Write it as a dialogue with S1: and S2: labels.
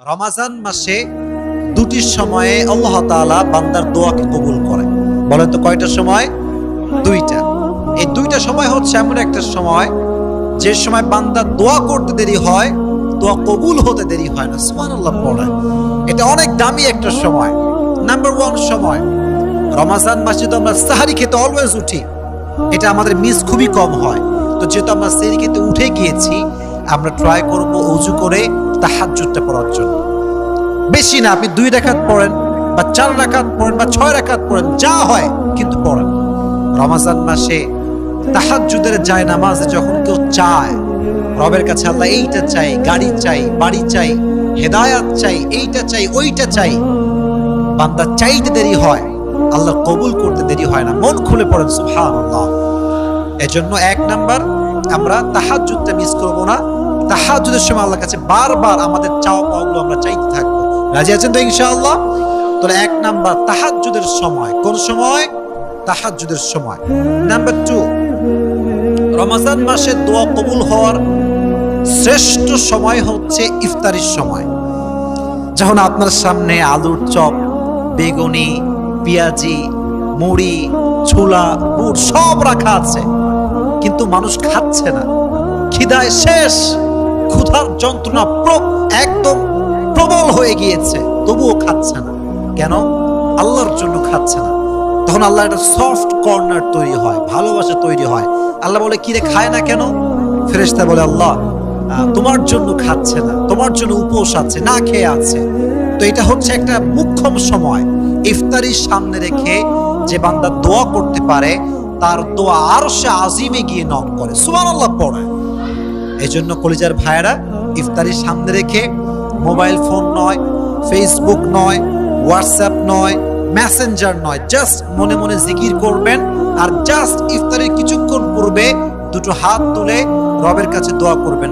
S1: রমাজান মাসে দুটি সময়ে আল্লাহ তাআলা বান্দার দোয়াকে কবুল করে। বলেন তো কয়টা সময়? দুইটা। এই দুইটা সময় হচ্ছে এমন একটা সময় যে সময় বান্দা দোয়া করতে দেরি হয়, দোয়া কবুল হতে দেরি হয় না। সুবহানাল্লাহ পড়ে। এটা অনেক দামি একটা সময়। নাম্বার 1 সময় রমাজান মাসে তো আমরা সাহারি খেতে অলওয়েজ উঠি, এটা আমাদের মিস খুবই কম হয়। তো যেহেতু আমরা সাহারি খেতে উঠে গিয়েছি, আমরা ট্রাই করব ওযু করে তাহাজ্জুদটা পড়ার জন্য। বেশি না, আপনি 2 রাকাত পড়েন বা 4 রাকাত পড়েন বা 6 রাকাত পড়েন, যা হয় কিন্তু পড়েন। রমাজান মাসে তাহাজ্জুদের যায় নামাজে যখন কেউ চায় রবের কাছে, আল্লাহ এইটা চাই, গাড়ি চাই, বাড়ি চাই, হেদায়াত চাই, এইটা চাই, ওইটা চাই, বান্দা চাইতে দেরি হয়, আল্লাহ কবুল করতে দেরি হয় না। মন খুলে পড়েন সুবহানাল্লাহ। এজন্য 1 নাম্বার, আমরা তাহাজ্জুদটা মিস করব না। তাহাজ্জুদের সময় আল্লাহর কাছে বারবার আমাদের চাওয়া পাওয়াগুলো আমরা চাইতে থাকবো। রাজি আছেন তো ইনশাআল্লাহ? তাহলে 1 নাম্বার তাহাজ্জুদের সময়। কোন সময়? তাহাজ্জুদের সময়। নাম্বার 2, রমাজান মাসে দোয়া কবুল হওয়ার শ্রেষ্ঠ সময় হচ্ছে ইফতারির সময়। যখন আপনার সামনে আলুর চপ, বেগুনি, পেঁয়াজি, মুড়ি, ছোলা, বুট সব রাখা আছে, কিন্তু মানুষ খাচ্ছে না, খিদায় শেষ, ক্ষুধার যন্ত্রণা একদম প্রবল হয়ে গিয়েছে, তবুও খাচ্ছে না। কেন? আল্লাহর জন্য খাচ্ছে না। তখন আল্লাহ একটা সফট কর্নার তৈরি হয়, ভালোবাসা তৈরি হয়। আল্লাহ বলে, কিরে খায় না কেন? ফেরেশতা বলে, আল্লাহ তোমার জন্য খাচ্ছে না, তোমার জন্য উপোস আছে, না খেয়ে আছে। তো এটা হচ্ছে একটা মুখ্যম সময়। ইফতারির সামনে রেখে যে বান্দা দোয়া করতে পারে, তার দোয়া আরশে আজিমে গিয়ে নক করে। সুবহানাল্লাহ পড়ে। এই জন্য কলিজার ভাইয়েরা, ইফতারির সামনে রেখে মোবাইল ফোন নয়, ফেসবুক নয়, হোয়াটসঅ্যাপ নয়, মেসেঞ্জার নয়, জাস্ট মনে মনে জিকির করবেন। আর জাস্ট ইফতারির কিছুক্ষণ পূর্বে 2 হাত তুলে রবের কাছে দোয়া করবেন।